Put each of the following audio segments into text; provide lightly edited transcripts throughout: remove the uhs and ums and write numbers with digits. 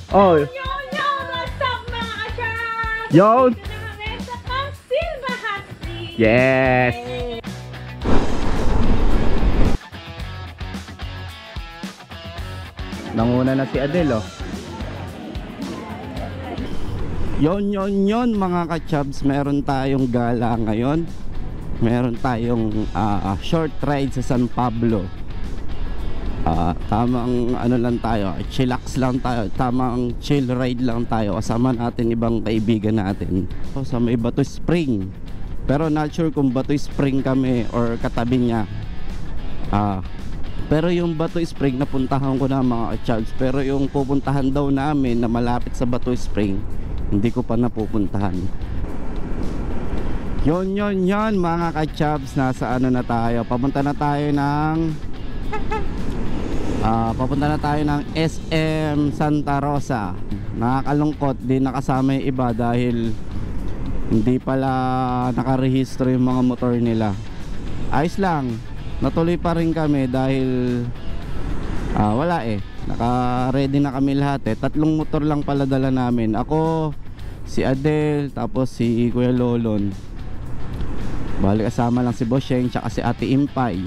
Oh, What's up mga ka-chubs? yon. Dito na kami sa Silva Hot Springs. Yes. Nanguna na si Adele, oh. Yon mga ka-chubs, meron tayong gala ngayon. Meron tayong short ride sa San Pablo. Tamang ano lang tayo, chillax lang tayo, tamang chill ride lang tayo. Kasama natin ibang kaibigan natin sa may Bato Spring. Pero not sure kung Bato Spring kami or katabi niya. Pero yung Bato Spring napuntahan ko na mga ka-chubs. Pero yung pupuntahan daw namin na malapit sa Bato Spring, hindi ko pa napupuntahan. Yon mga ka-chubs, nasa ano na tayo. Papunta na tayo ng SM Santa Rosa. Nakakalungkot, di nakasama yung iba dahil hindi pala nakarehistro yung mga motor nila. Ayos lang, natuloy pa rin kami dahil wala naka-ready na kami lahat. 3 motor lang pala dala namin. Ako, si Adele, tapos si Kuya Lolon. Bali kasama lang si Bosheng tsaka si Ate Impay.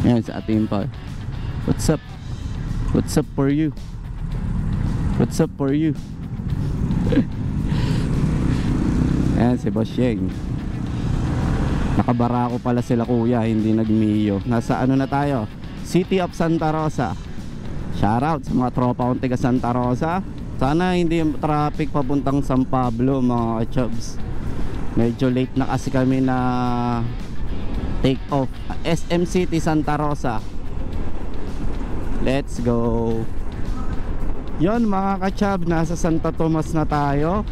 Ayan si Ate Impay. What's up? What's up for you? What's up for you? Ayan si Bosheng. Nakabarako pala sila kuya, hindi nagmiyo. Nasa ano na tayo? City of Santa Rosa. Shoutout sa mga tropa kong taga Santa Rosa. Sana hindi yung traffic papuntang San Pablo mga chubs. Medyo late na kasi kami na take off. SM City Santa Rosa. Let's go. Yon mga ka-chub, nasa Santa Tomas na tayo.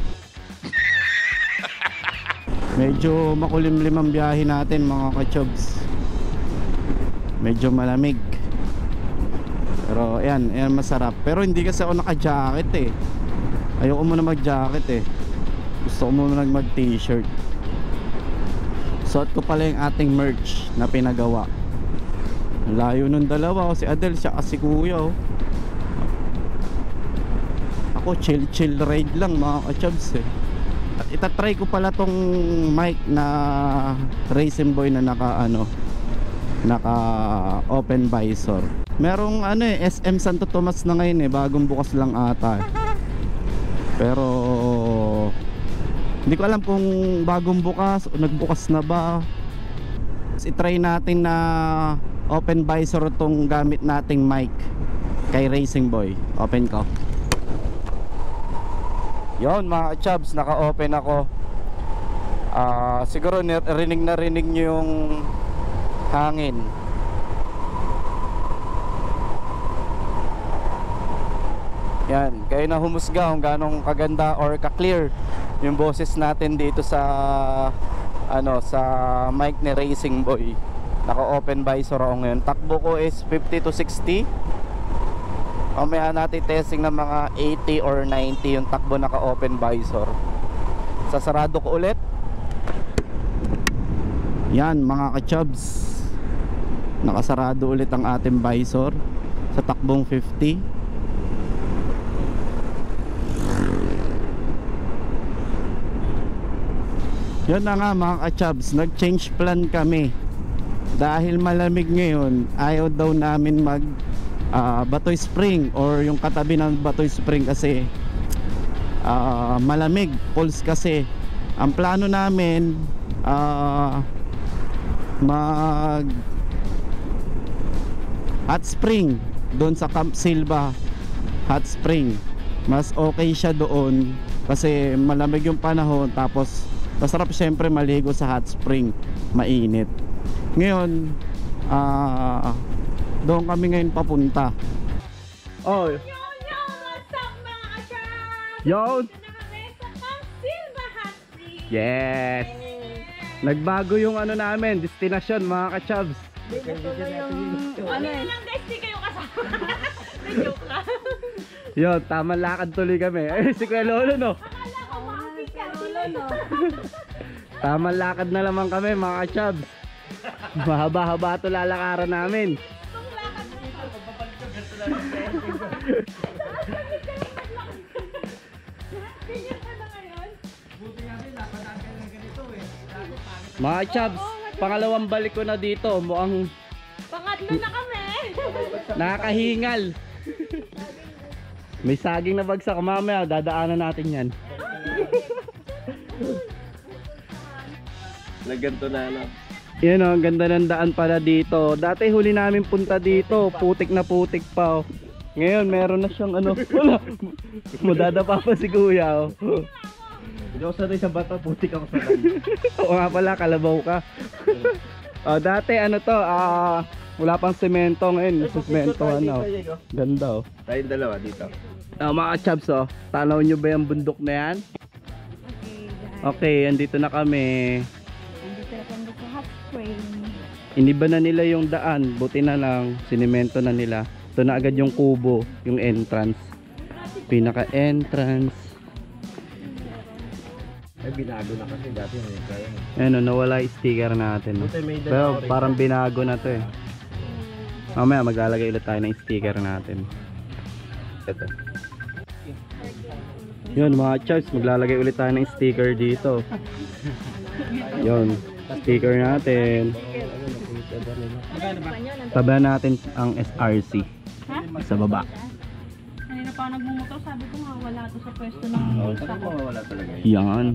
Medyo makulimlim ang biyahe natin mga ka-chubs. Medyo malamig. Pero ayan masarap. Pero hindi kasi ako naka-jacket Ayoko muna mag-jacket Gusto ko muna mag-t-shirt. Suot ko pala yung ating merch na pinagawa. Layo nung dalawa, si Adele siya kasi kuya Ako chill ride lang mga ka-chubs At itatry ko pala tong mic na Racing Boy na naka open visor. Merong SM Santo Tomas na ngayon bagong bukas lang ata Pero hindi ko alam kung bagong bukas o nagbukas na ba. I-try natin na open visor tong gamit nating mic kay Racing Boy. Open ko. Yon mga chubs, naka-open ako. Siguro rinig nyo yung hangin. Yan, kayo na humusga kung ganong kaganda or ka-clear yung boses natin dito sa sa mic ni Racing Boy. Naka-open visor ako ngayon. Takbo ko is 50 to 60. Mamaya natin testing ng mga 80 or 90 yung takbo naka-open visor. Sasarado ko ulit. Yan mga ka-chubs, nakasarado ulit ang ating visor sa takbong 50. Yun na nga mga ka-chubs, nag-change plan kami. Dahil malamig ngayon, ayaw daw namin mag Batoy Spring or yung katabi ng Batoy Spring kasi malamig, pulse kasi. Ang plano namin mag hot spring doon sa Camp Silva Hot Spring. Mas okay siya doon kasi malamig yung panahon, tapos masarap syempre maligo sa hot spring, mainit. Ngayon doon kami ngayon papunta. Oh, What's up mga ka-chubs? yon. Dito na kami sa Silva Hot Springs. Yes. Nagbago yung namin, destinasyon mga ka-chubs. Ano lang guys, di kayo kasama. Joke lang. Yon, tamang lakad tuloy kami. Si Kuya Lolo Akala ko makakit ka. Tamang lakad na naman kami mga ka-chubs. Mahaba-haba ito lalakaran namin. Itong lakad dito. Mga chubs, pangalawang balik ko na dito. Mukhang Pangatlo na kami. nakakahingal. May saging na bagsak. Mamaya, dadaanan natin yan. Nagganto na ano. Yan o, ang ganda ng daan pala dito. Dati huli namin punta dito, putik na putik pa oh. Ngayon meron na siyang ano, wala. Madadapa pa si kuya oh. Hindi ako sanay sa bata, putik ako sa kanya. Oo nga pala, kalabaw ka. Oh, dati ano to, wala pang semento ngayon, semento ano. Ganda oh. Tayong dalawa dito. Mga chubs oh, tanaw nyo ba yung bundok na yan? Okay, andito na kami. Andito na kami sa hot spring. Iniba na nila yung daan, buti na lang, sinemento na nila. Ito na agad yung kubo, yung entrance. Pinaka-entrance. Ay, binago na kasi dati. Kaya Ano, nawala yung sticker natin. No? Buti may Pero dalawa rin. parang binago na to eh. Mamaya maglalagay ulit tayo ng sticker natin. Ito. Yun mga chubs, maglalagay ulit tayo ng sticker dito. Yun, sticker natin. Tabahan natin ang SRC sa baba. Kanina pa ako nagmumotor, sabi ko nga wala to sa pwesto ng isa ko. Wala talaga. Yan.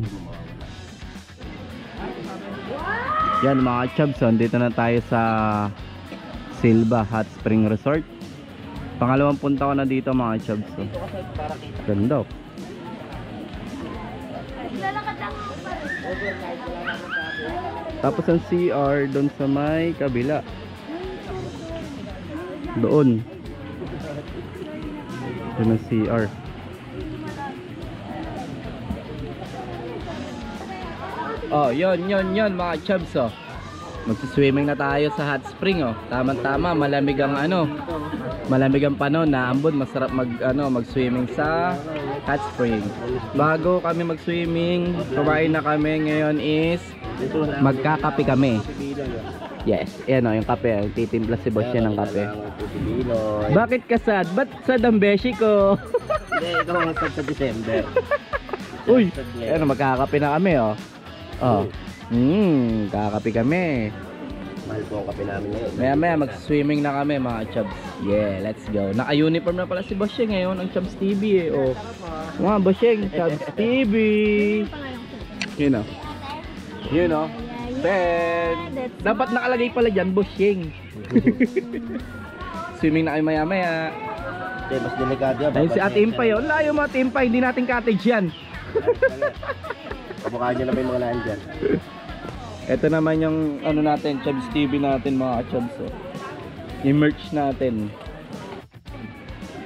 Yan mga chubs, dito na tayo sa Silva Hot Spring Resort. Pangalawang punta ko na dito mga chubs. Ganda. Tapos ang CR doon sa may kabila. Doon. Doon ang CR. Oh, yun mga chubs oh. Magsi-swimming na tayo sa hot spring oh. Tama-tama, malamig ang ano. Malamig ang panahon, naambon, masarap mag-swimming sa hot spring. Bago kami mag-swimming, kumain na kami. Ngayon is magkakape kami. Yes, yan oh, yung kape. Titimpla si boss yan ng kape. Bakit ka sad? Ba't sad ang beshi ko? Hindi, ikaw ang sad sa December. Uy, ano, magkakape na kami oh. Oh. Kakape kami. Mahal po ang kape namin ngayon. Maya maya mag-swimming na kami mga chubs. Yeah, let's go. Naka-uniform na pala si Bosheng ngayon, ang Chubs TV eh. Oh. Mga Bosheng, Chubs TV. Yun oh. Yun oh. Ben. Dapat nakalagay pala dyan, Bosheng. Swimming na kayo maya maya. Okay, mas delikado yan. Ayun si Ate Impay oh. Layo mo Ate Impay, hindi natin cottage yan. Kamukha nyo na may mga laan dyan. Ito naman yung ano natin, Chubs TV natin mga chubs oh. Yung merch natin.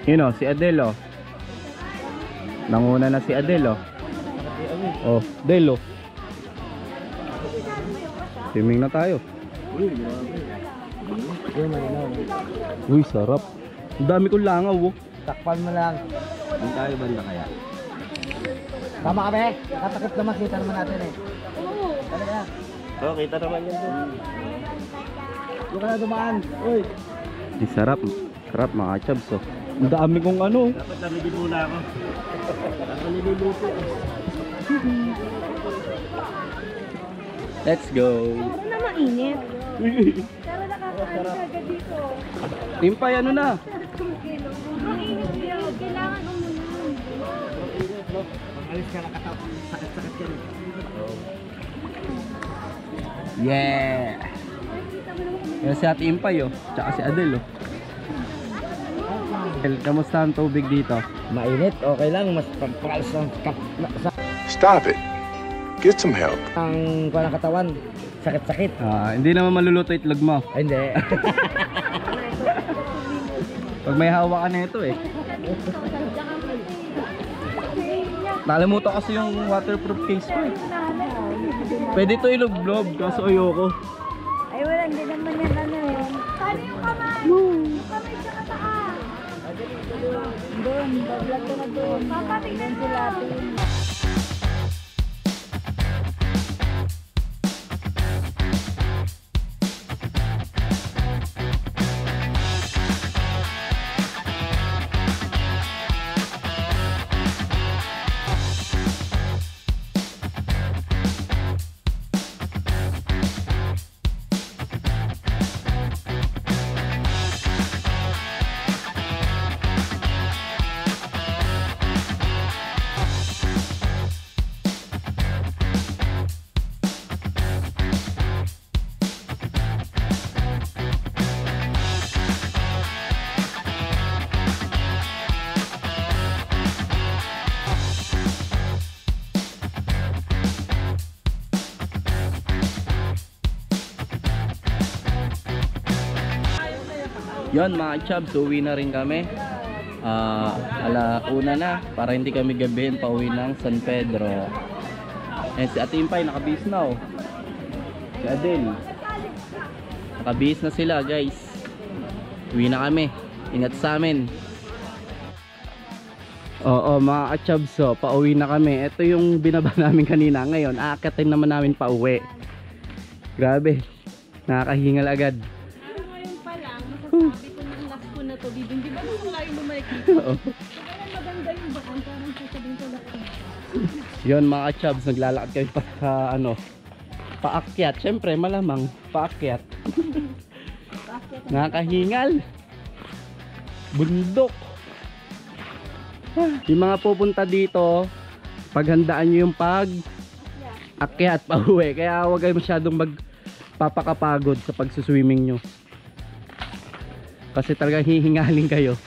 Yun oh, si Adele oh. Nanguna na si Adele oh. Oh, Adele oh. Swimming na tayo. Uy, sarap. Ang dami kong langaw oh. Takpan mo lang. Doon tayo banda kaya. Tama kami, nakatakip naman, kita naman natin eh. Oo. Talaga, Oo, kita naman yan doon. doon ka na dumaan. Uy, Di sarap. Sarap mga chubs oh. Ang dami kong ano. Dapat namigin muna ako. Ako niluluto. Let's go. Parang na mainit. Pero nakakain agad dito. Timpay ano na. Mainit yun. Kailangan umunan. alis ka nakatapos, sakit-sakit yan. Yeah. Yan si Ate Impay oh. Tsaka si Adele oh. Kamusta ang tubig dito? Mainit, okay lang, mas pagpakalas ng Stop it. Get some help. ang kuha ng katawan, sakit-sakit. Hindi naman maluluto itlog mo. Ay, hindi. Pag may hawak ka na ito eh. Nakalimutan kasi yung waterproof case ko eh. Pwede ito ilog-vlog kaso ayoko. Ay, wala. Hindi naman yan ano yun. Saan yung kamay? Yung kamay sa kataas. Doon. Bablag ko na doon. Papatingnan sila. Yon mga chubs, uwi na rin kami. Alauna na para hindi kami gabihin pa uwi ng San Pedro. Si Ate Impay nakabihis na oh. Si Adel nakabihis na sila guys. Uwi na kami. Ingat sa amin. Oo mga ka-chubs, so pauwi na kami. Ito yung binaba namin kanina. Ngayon aakatin naman namin pa uwi. Grabe, nakakahingal agad. Ngayon pa lang, masasabi ko ng last ko na to, Bibing. Di ba nung ngayon mo makikita? Kaya maganda yung bakang, parang sasabihin ko lang. Yon mga ka-chubs, naglalakad kami pa sa paakyat. Siyempre malamang paakyat. Nakakahingal. Bundok. Yung mga pupunta dito, paghandaan nyo yung akyat pa uwi. Kaya huwag kayo masyadong magpapakapagod sa pagsuswimming nyo. Kasi talagang hihingalin kayo.